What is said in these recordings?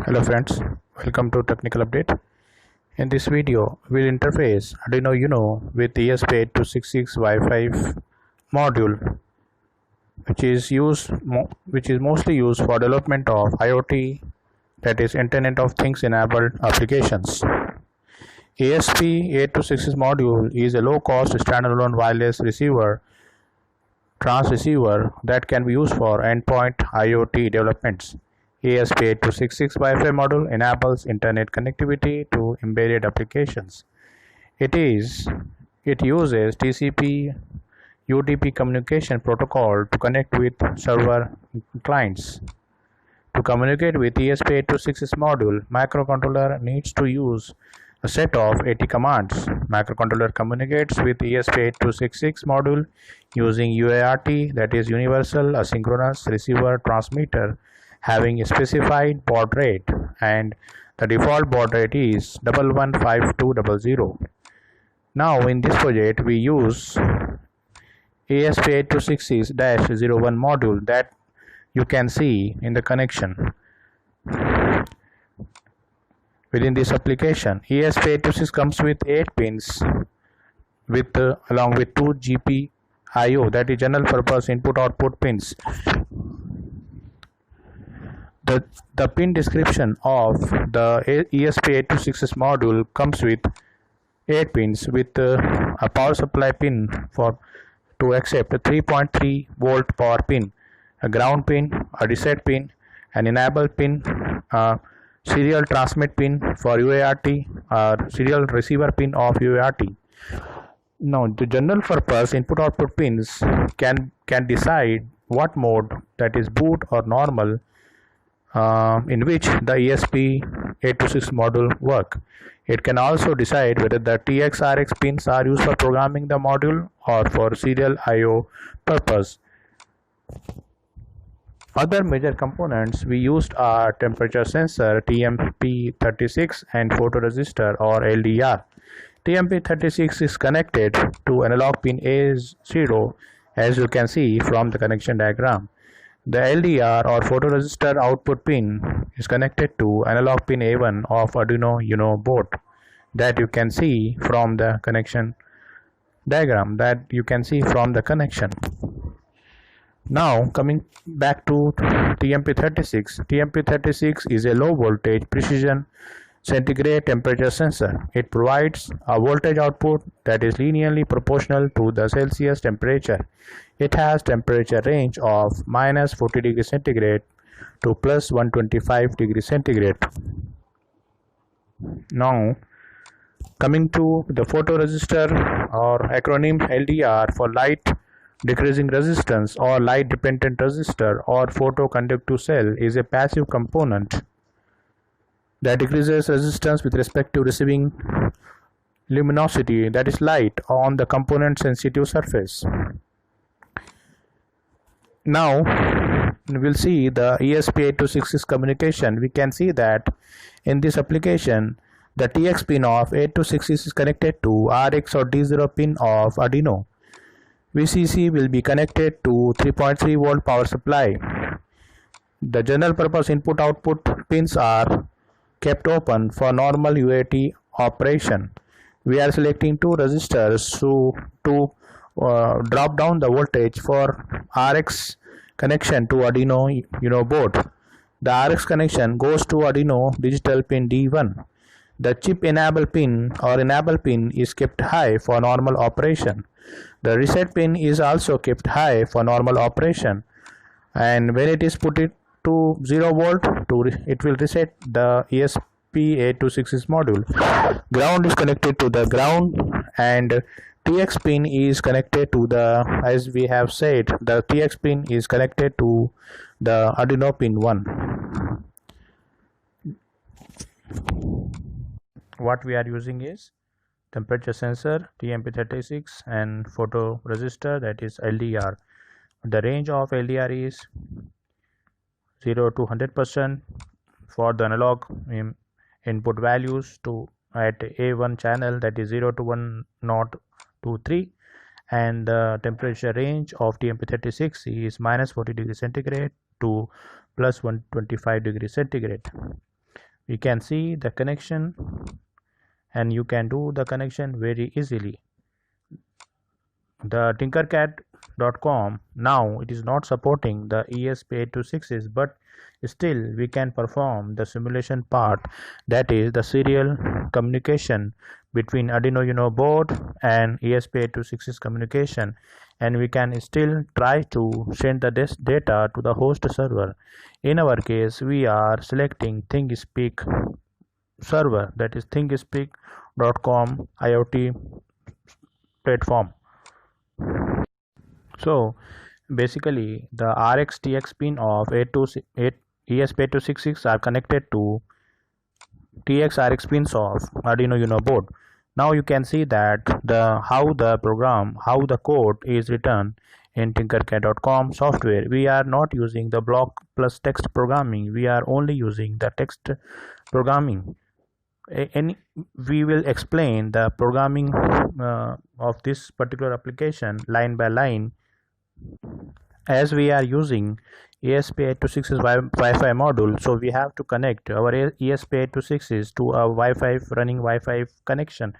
Hello friends, welcome to Technical Update. In this video, we'll interface Arduino Uno with ESP8266 Wi-Fi module, which is mostly used for development of IoT, that is Internet of Things enabled applications. ESP8266 module is a low-cost standalone wireless transceiver that can be used for endpoint IoT developments. ESP8266 Wi-Fi module enables internet connectivity to embedded applications. It uses TCP UDP communication protocol to connect with server clients. To communicate with ESP8266 module, microcontroller needs to use a set of 80 commands. Microcontroller communicates with ESP8266 module using UART, that is Universal Asynchronous Receiver Transmitter, having a specified baud rate, and the default baud rate is 115200. Now in this project we use ESP8266-01 module that you can see in the connection. Within this application, ESP8266 comes with 8 pins along with 2 GPIO, that is general purpose input output pins. The pin description of the ESP8266 module comes with 8 pins with a power supply pin to accept a 3.3 volt power pin, a ground pin, a reset pin, an enable pin, a serial transmit pin for UART, or serial receiver pin of UART. Now the general purpose input output pins can decide what mode, that is boot or normal, in which the ESP8266 module work. It can also decide whether the TX RX pins are used for programming the module or for serial IO purpose. Other major components we used are temperature sensor TMP36 and photoresistor or LDR. TMP36 is connected to analog pin A0, as you can see from the connection diagram. The LDR or photoresistor output pin is connected to analog pin A1 of Arduino Uno board, that you can see from the connection diagram, Now coming back to TMP36. TMP36 is a low voltage precision centigrade temperature sensor. It provides a voltage output that is linearly proportional to the Celsius temperature. It has temperature range of minus 40 degrees centigrade to plus 125 degrees centigrade. Now coming to the photoresistor, or acronym LDR for light decreasing resistance or light dependent resistor or photoconductive cell, is a passive component that decreases resistance with respect to receiving luminosity, that is light, on the component sensitive surface. Now we'll see the ESP8266 communication. We can see that in this application the TX pin of 8266 is connected to RX or D0 pin of Arduino. VCC will be connected to 3.3 volt power supply. The general purpose input output pins are kept open for normal UAT operation. We are selecting 2 resistors to drop down the voltage for RX connection to Arduino Uno board. The RX connection goes to Arduino digital pin D1. The chip enable pin is kept high for normal operation. The reset pin is also kept high for normal operation, and when it is put to 0 volt, it will reset the ESP8266 module. Ground is connected to the ground, and TX pin is connected to as we have said, the TX pin is connected to the Arduino pin 1. What we are using is temperature sensor TMP36 and photoresistor, that is LDR. The range of LDR is 0 to 100% for the analog input values at A1 channel, that is 0 to 1023, and the temperature range of TMP36 is minus 40 degrees centigrade to plus 125 degrees centigrade. We can see the connection and you can do the connection very easily. The tinkercad.com now it is not supporting the ESP8266, but still we can perform the simulation part, that is the serial communication between Arduino Uno board and ESP8266 communication, and we can still try to send the data to the host server. In our case, we are selecting ThinkSpeak server, that is ThinkSpeak.com IoT platform. So basically the RX TX pin of ESP8266 are connected to TX RX pins of Arduino Uno board. Now you can see that how the code is written in tinkercad.com software. We are not using the block plus text programming, we are only using the text programming. We will explain the programming of this particular application line by line. As we are using ESP8266 Wi-Fi module, so we have to connect our ESP8266 to a running Wi-Fi connection.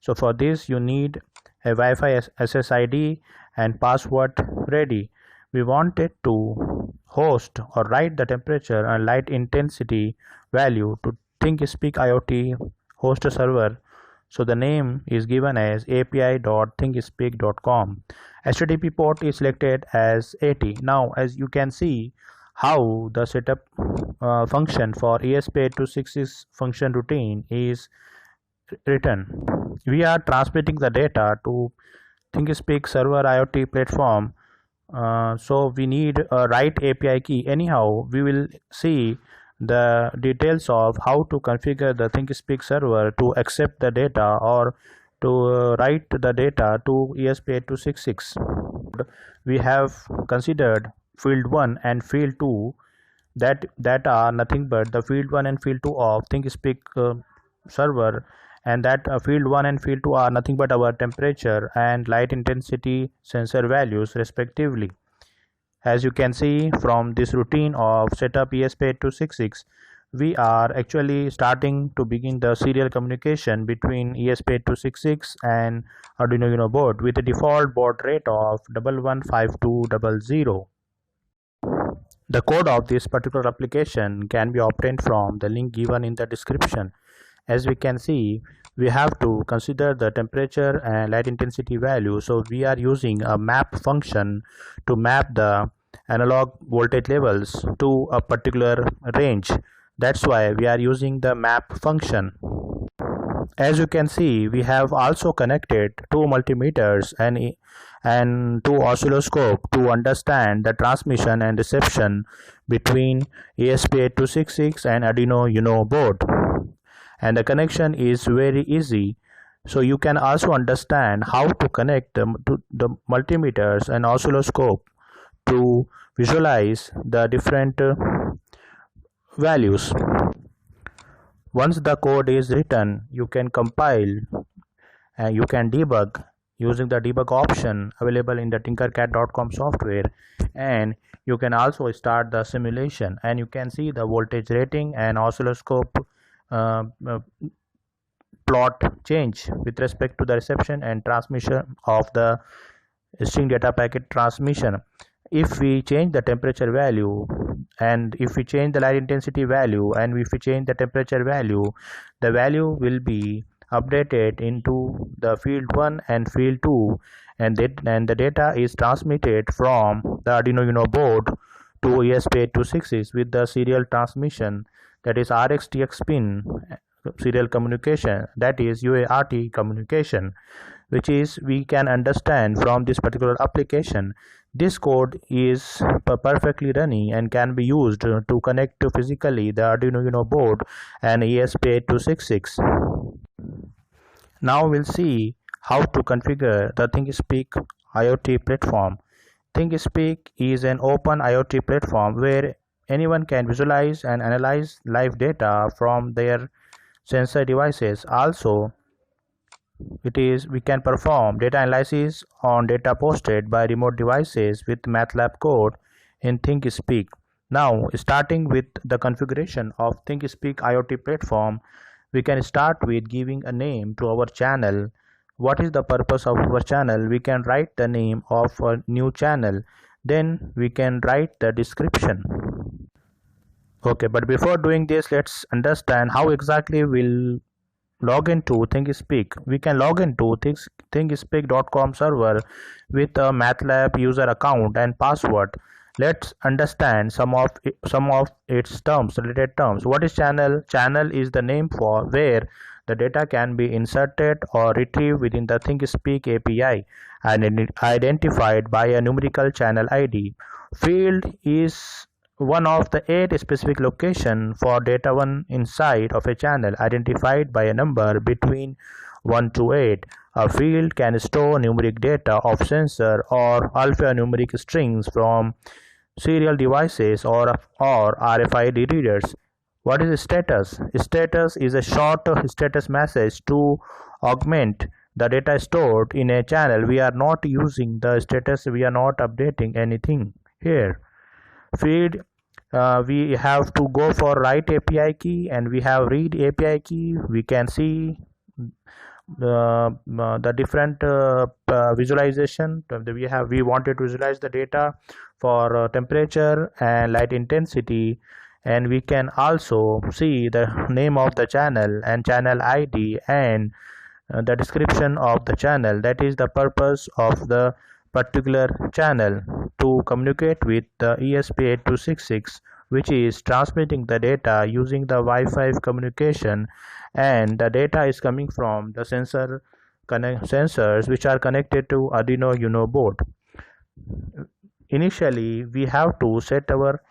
So for this you need a Wi-Fi SSID and password ready. We wanted to host or write the temperature and light intensity value to ThinkSpeak IoT host server. So the name is given as api.thinkspeak.com. HTTP port is selected as 80. Now as you can see how the setup function for ESP8266 function routine is written. We are transmitting the data to ThinkSpeak server IoT platform, so we need a write API key. Anyhow, we will see the details of how to configure the ThinkSpeak server to accept the data or to write the data to ESP8266. We have considered field 1 and field 2 that are nothing but the field 1 and field 2 of ThinkSpeak server, and that field 1 and field 2 are nothing but our temperature and light intensity sensor values respectively. As you can see from this routine of setup ESP8266, we are actually starting to begin the serial communication between ESP8266 and Arduino Uno board with a default baud rate of 115200. The code of this particular application can be obtained from the link given in the description. As we can see, we have to consider the temperature and light intensity value, so we are using a map function to map the analog voltage levels to a particular range. That's why we are using the map function. As you can see, we have also connected two multimeters and two oscilloscope to understand the transmission and reception between ESP8266 and Arduino Uno board. And the connection is very easy, so you can also understand how to connect the multimeters and oscilloscope to visualize the different values. Once the code is written, you can compile and you can debug using the debug option available in the tinkercad.com software, and you can also start the simulation, and you can see the voltage rating and oscilloscope plot change with respect to the reception and transmission of the string data packet transmission. If we change the temperature value, and if we change the light intensity value, and if we change the temperature value, the value will be updated into the field 1 and field 2, and the data is transmitted from the Arduino Uno board to ESP8266 with the serial transmission, that is RX TX pin serial communication, that is UART communication, which is we can understand from this particular application. This code is perfectly running and can be used to connect to physically the Arduino Uno board and ESP8266. Now we'll see how to configure the ThinkSpeak IoT platform. ThinkSpeak is an open IoT platform where anyone can visualize and analyze live data from their sensor devices. Also, we can perform data analysis on data posted by remote devices with MATLAB code in ThinkSpeak. Now, starting with the configuration of ThinkSpeak IoT platform, we can start with giving a name to our channel. What is the purpose of our channel? We can write the name of a new channel. Then we can write the description. Okay, but before doing this, let's understand how exactly we'll log into ThinkSpeak. We can log into thinkspeak.com server with a MATLAB user account and password. Let's understand some of its terms, related terms. What is channel? Channel is the name for where the data can be inserted or retrieved within the ThinkSpeak API and identified by a numerical channel ID. Field is one of the 8 specific locations for data one inside of a channel identified by a number between 1 to 8. A field can store numeric data of sensor or alphanumeric strings from serial devices or RFID readers. What is status? Status is a short status message to augment the data stored in a channel. We are not using the status, we are not updating anything here. Field, we have to go for write API key and we have read API key. We can see the different visualization. We wanted to visualize the data for temperature and light intensity, and we can also see the name of the channel and channel ID and the description of the channel. That is the purpose of the particular channel, to communicate with the ESP8266, which is transmitting the data using the Wi-Fi communication, and the data is coming from the sensors which are connected to Arduino Uno board. Initially, we have to set our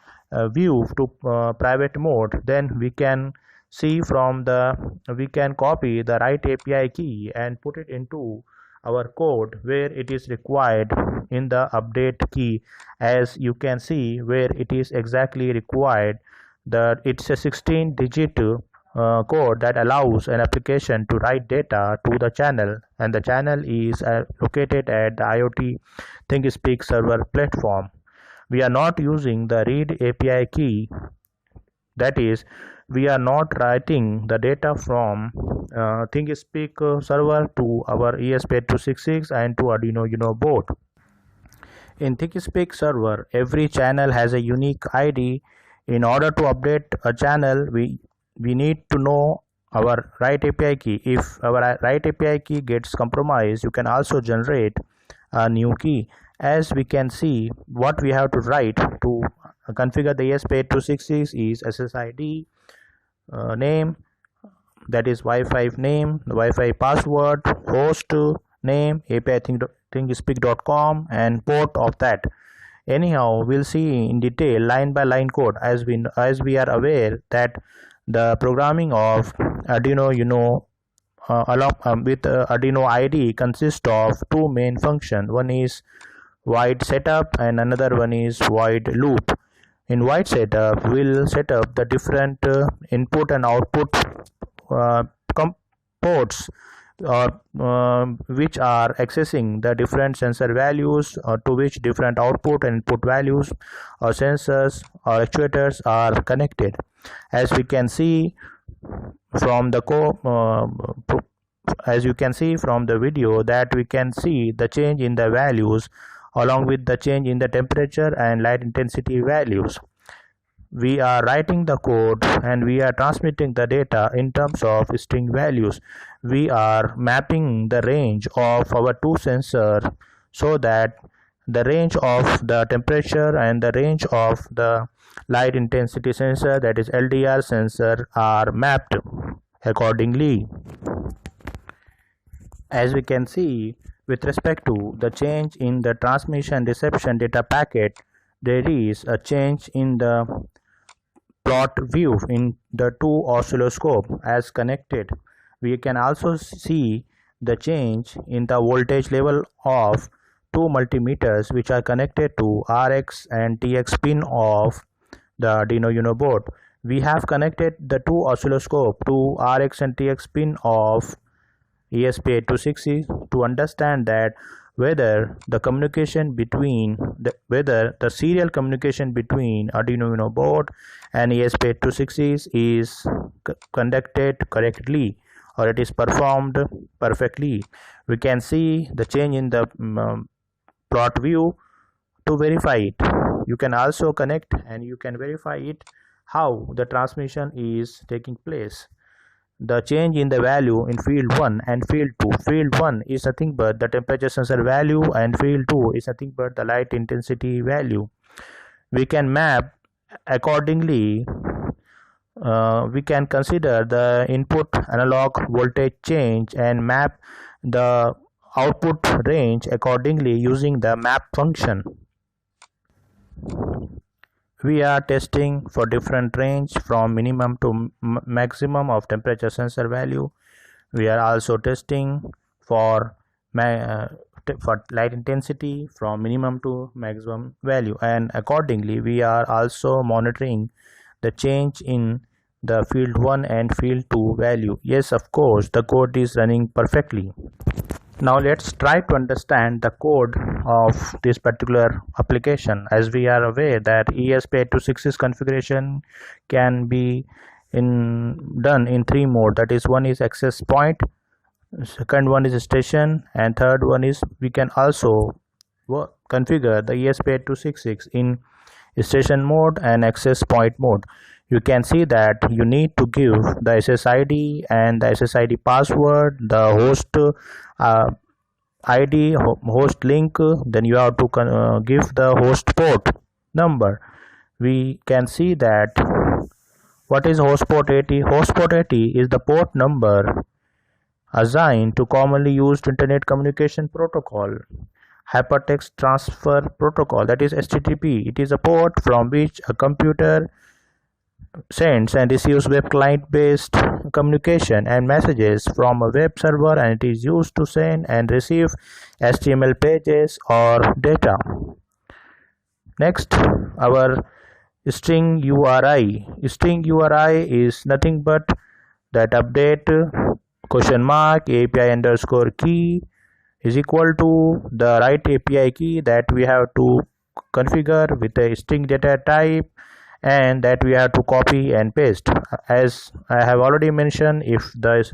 view to private mode. Then we can see we can copy the write API key and put it into our code where it is required in the update key. As you can see where it is exactly required, that it's a 16-digit code that allows an application to write data to the channel, and the channel is located at the IoT ThinkSpeak server platform. We are not using the read API key, that is, we are not writing the data from ThinkSpeak server to our ESP8266 and to Arduino Uno board. In ThinkSpeak server, every channel has a unique ID. In order to update a channel, we need to know our write API key. If our write API key gets compromised, you can also generate a new key. As we can see, what we have to write to configure the ESP8266 is SSID, name, that is Wi-Fi name, Wi-Fi password, host name, API thinkspeak.com, and port of that. Anyhow, we'll see in detail line by line code, as we are aware that the programming of Arduino Uno with Arduino ID consists of two main functions. One is void setup and another one is void loop. In void setup, we'll set up the different input and output ports which are accessing the different sensor values, to which different output and input values or sensors or actuators are connected. As we can see from the video, that we can see the change in the values along with the change in the temperature and light intensity values. We are writing the code and we are transmitting the data in terms of string values. We are mapping the range of our two sensors so that the range of the temperature and the range of the light intensity sensor, that is LDR sensor, are mapped accordingly. As we can see, with respect to the change in the transmission reception data packet, there is a change in the plot view in the two oscilloscope as connected. We can also see the change in the voltage level of two multimeters which are connected to RX and TX pin of the Arduino Uno board. We have connected the two oscilloscope to RX and TX pin of ESP8266 to understand that whether the serial communication between Arduino Uno board and ESP8266 is conducted correctly or it is performed perfectly. We can see the change in the plot view to verify it. You can also connect and you can verify it how the transmission is taking place. The change in the value in field 1 and field 2. Field 1 is nothing but the temperature sensor value and field 2 is nothing but the light intensity value. We can map accordingly. We can consider the input analog voltage change and map the output range accordingly using the map function. We are testing for different range from minimum to maximum of temperature sensor value. We are also testing for light intensity from minimum to maximum value, and accordingly we are also monitoring the change in the field 1 and field 2 value. Yes, of course, the code is running perfectly. Now let's try to understand the code of this particular application. As we are aware that ESP8266 configuration can be done in 3 modes. That is, one is access point, second one is station, and third one is we can also configure the ESP8266 in station mode and access point mode. You can see that you need to give the SSID and the SSID password, the host ID, host link, then you have to give the host port number. We can see that what is host port 80? Host port 80 is the port number assigned to commonly used internet communication protocol, hypertext transfer protocol, that is HTTP. It is a port from which a computer sends and receives web client based communication and messages from a web server, and it is used to send and receive HTML pages or data. Next, our string URI. String URI is nothing but that update $API _key is equal to the right API key that we have to configure with a string data type, and that we have to copy and paste. As I have already mentioned, if the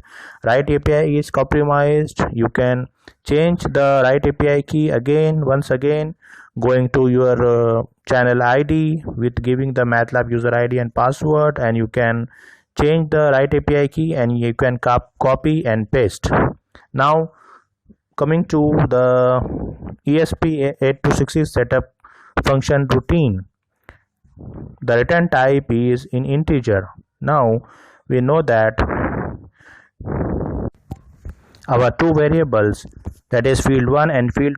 right API is compromised, you can change the right API key once again going to your channel ID with giving the MATLAB user ID and password, and you can change the right API key and you can copy and paste. Now coming to the ESP8266 setup function routine. The return type is in integer. Now we know that our two variables, that is field 1 and field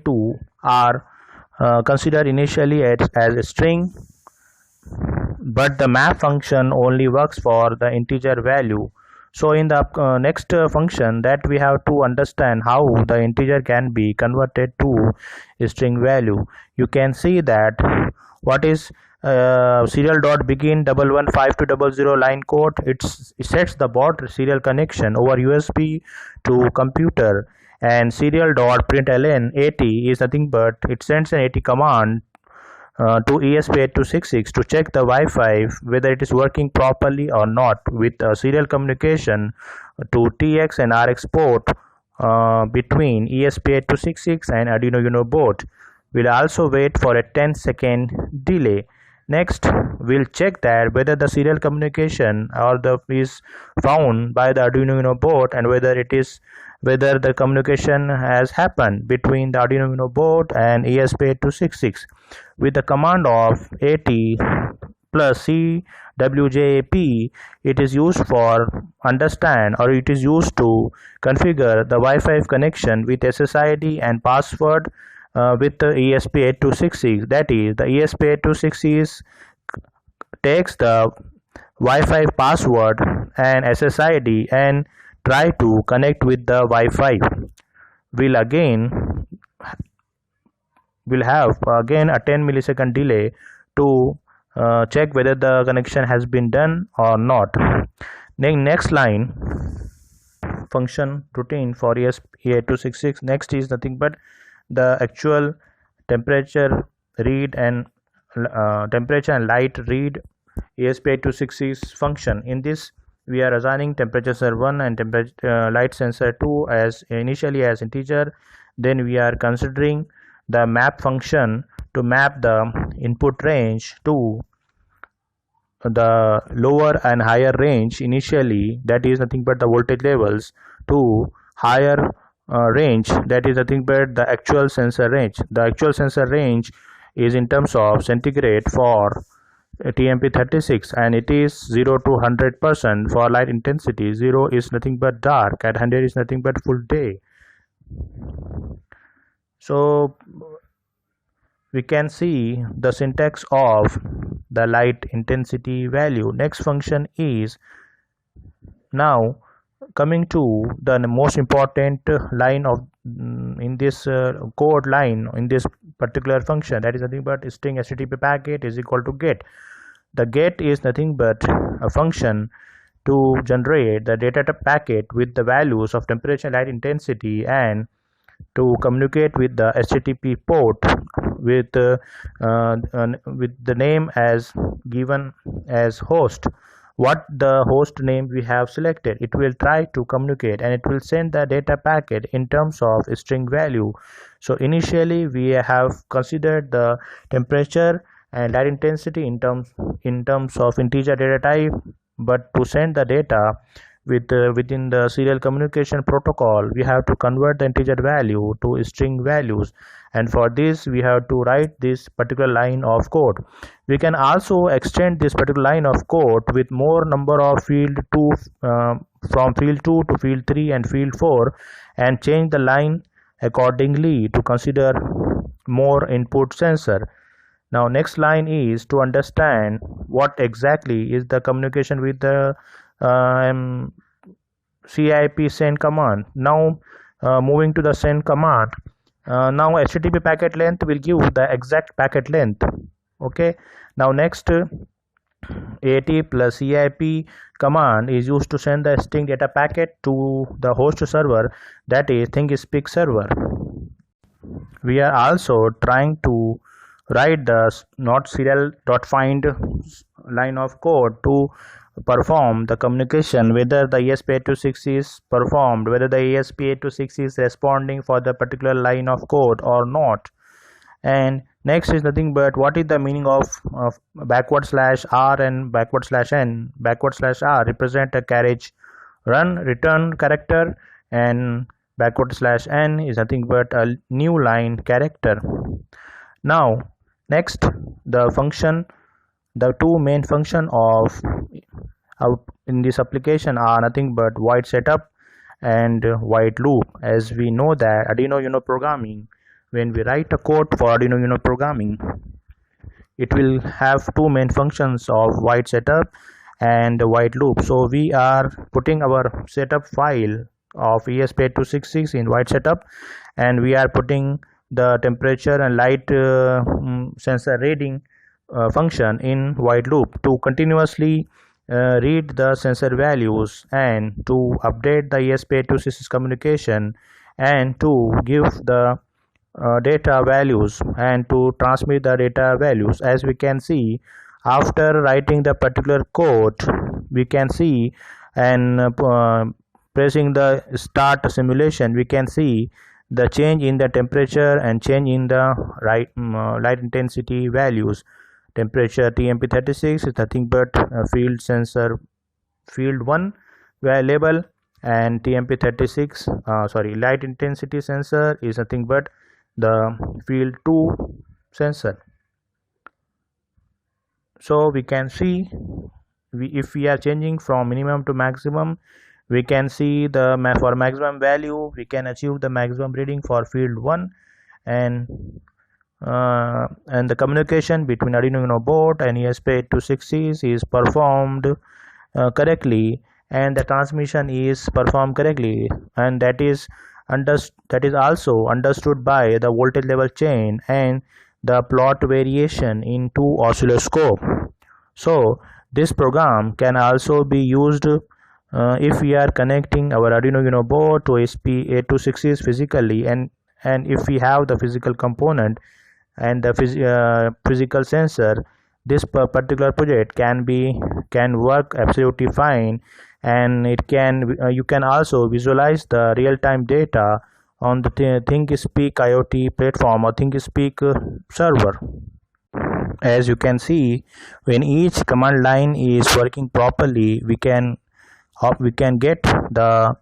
2 are considered initially as a string, but the map function only works for the integer value. So in the next function that we have to understand how the integer can be converted to a string value. You can see that what is serial.begin 115 line code. It sets the baud serial connection over USB to computer, and serial.println 80 is nothing but it sends an 80 command to ESP8266 to check the Wi-Fi whether it is working properly or not with serial communication to TX and RX port between ESP8266 and Arduino Uno board. We'll also wait for a 10-second delay. Next, we'll check that whether the serial communication is found by the Arduino Uno board, and whether the communication has happened between the Arduino Uno board and ESP8266 with the command of AT plus CWJP. It is used for it is used to configure the Wi-Fi connection with SSID and password with the ESP8266. That is, the ESP8266 takes the Wi-Fi password and SSID and try to connect with the Wi-Fi. We'll have again a 10 millisecond delay to check whether the connection has been done or not. Next line function routine for E8266. Next is nothing but the actual temperature read and temperature and light read ESP8266 function. In this we are assigning temperature sensor 1 and temperature light sensor 2 as initially as integer. Then we are considering the map function to map the input range to the lower and higher range initially, that is nothing but the voltage levels, to higher range, that is nothing but the actual sensor range. The actual sensor range is in terms of centigrade for TMP36, and it is 0 to 100% for light intensity. 0 is nothing but dark and 100 is nothing but full day. So we can see the syntax of the light intensity value. Next function is now coming to the most important line of in this code line in this particular function, that is nothing but string HTTP packet is equal to get. The get is nothing but a function to generate the data packet with the values of temperature, light intensity, and to communicate with the HTTP port with the name as given as host. What the host name we have selected, it will try to communicate and it will send the data packet in terms of string value. So initially we have considered the temperature and light intensity in terms of integer data type, but to send the data within the serial communication protocol, we have to convert the integer value to string values, and for this we have to write this particular line of code. We can also extend this particular line of code with more number of field 2 from field 2 to field 3 and field 4, and change the line accordingly to consider more input sensor. Now next line is to understand what exactly is the communication with the CIP send command. Now moving to the send command, now HTTP packet length will give the exact packet length. Okay, now next AT plus CIP command is used to send the string data packet to the host server, that is ThingSpeak server. We are also trying to write the not serial.find line of code to perform the communication whether the ESP8266 is performed, whether the ESP8266 is responding for the particular line of code or not. And next is nothing but what is the meaning of /r and /n. /r represent a carriage run return character, and /n is nothing but a new line character. Now next, the function, the two main function of in this application are nothing but void setup and void loop. As we know that Arduino Uno programming, when we write a code for Arduino Uno programming, it will have two main functions of void setup and void loop. So we are putting our setup file of ESP8266 in void setup, and we are putting the temperature and light sensor reading function in void loop to continuously read the sensor values and to update the ESP8266 communication and to give the data values and to transmit the data values. As we can see, after writing the particular code, we can see, and pressing the start simulation, we can see the change in the temperature and change in the light intensity values. Temperature TMP36 is nothing but field sensor field 1 label, and TMP36 light intensity sensor is nothing but the field 2 sensor. So we can see if we are changing from minimum to maximum, we can see the for maximum value we can achieve the maximum reading for field 1, and the communication between Arduino Uno board and ESP8266 is performed correctly, and the transmission is performed correctly, and that is also understood by the voltage level change and the plot variation in two oscilloscope. So this program can also be used if we are connecting our Arduino Uno board to ESP8266 physically, and if we have the physical component and the physical sensor, this particular project can work absolutely fine, and it can you can also visualize the real-time data on the ThinkSpeak IoT platform or ThinkSpeak server. As you can see, when each command line is working properly, we can get the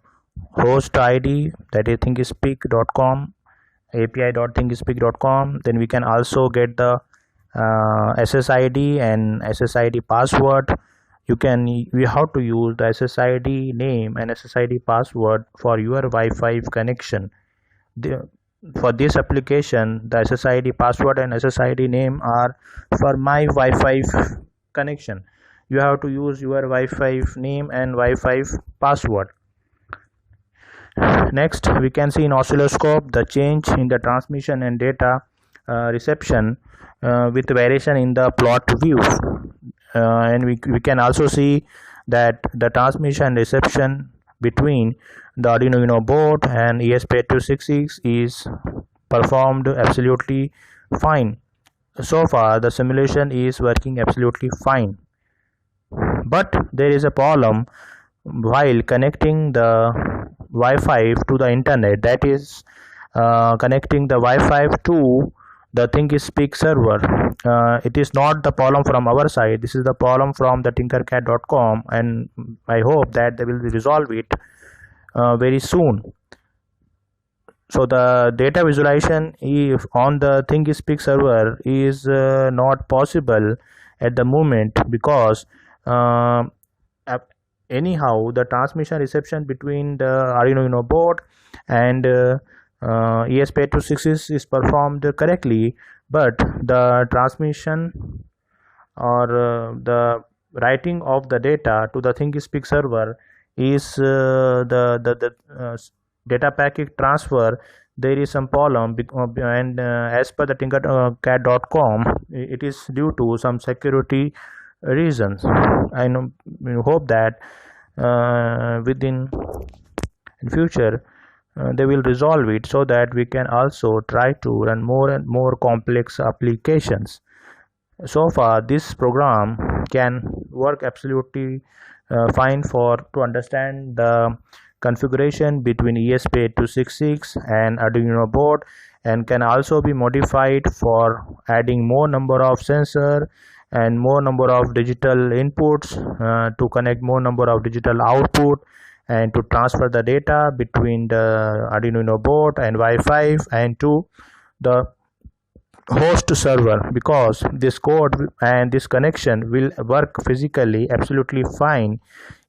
host ID, that is thinkspeak.com, api.thinkspeak.com. Then we can also get the SSID and SSID password. We have to use the SSID name and SSID password for your Wi-Fi connection. For this application, the SSID password and SSID name are for my Wi-Fi connection. You have to use your Wi-Fi name and Wi-Fi password. Next, we can see in oscilloscope the change in the transmission and data reception with variation in the plot view, and we can also see that the transmission reception between the Arduino Uno board and ESP8266 is performed absolutely fine. So far the simulation is working absolutely fine, but there is a problem while connecting the Wi-Fi to the internet, that is connecting the Wi-Fi to the ThinkSpeak server. It is not the problem from our side, this is the problem from the tinkercad.com, and I hope that they will resolve it very soon. So the data visualization on the ThinkSpeak server is not possible at the moment, because anyhow the transmission reception between the Arduino Uno board and ESP8266 is performed correctly, but the transmission or the writing of the data to the ThinkSpeak server is the data packet transfer, there is some problem, and as per the tinkercad.com, it is due to some security reasons. I hope that within future they will resolve it, so that we can also try to run more and more complex applications. So far this program can work absolutely fine to understand the configuration between ESP8266 and Arduino board, and can also be modified for adding more number of sensor and more number of digital inputs to connect more number of digital output, and to transfer the data between the Arduino Uno board and Wi-Fi and to the host server, because this code and this connection will work physically absolutely fine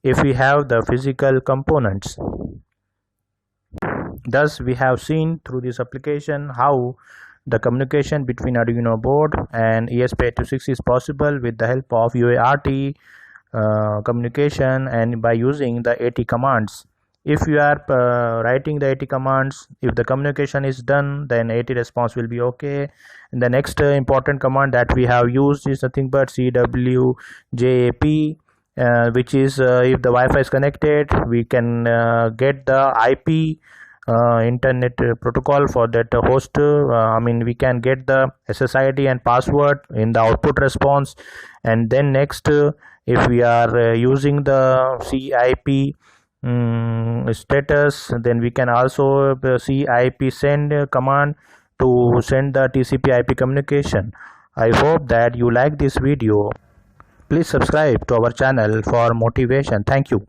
if we have the physical components. Thus we have seen through this application how the communication between Arduino board and ESP8266 is possible with the help of UART communication and by using the AT commands. If you are writing the AT commands, if the communication is done, then AT response will be okay. And the next important command that we have used is nothing but CWJAP, which is if the Wi-Fi is connected, we can get the IP internet protocol for that host. We can get the SSID and password in the output response. And then next, if we are using the CIP status, then we can also see IP send command to send the TCP IP communication. I hope that you like this video. Please subscribe to our channel for motivation. Thank you.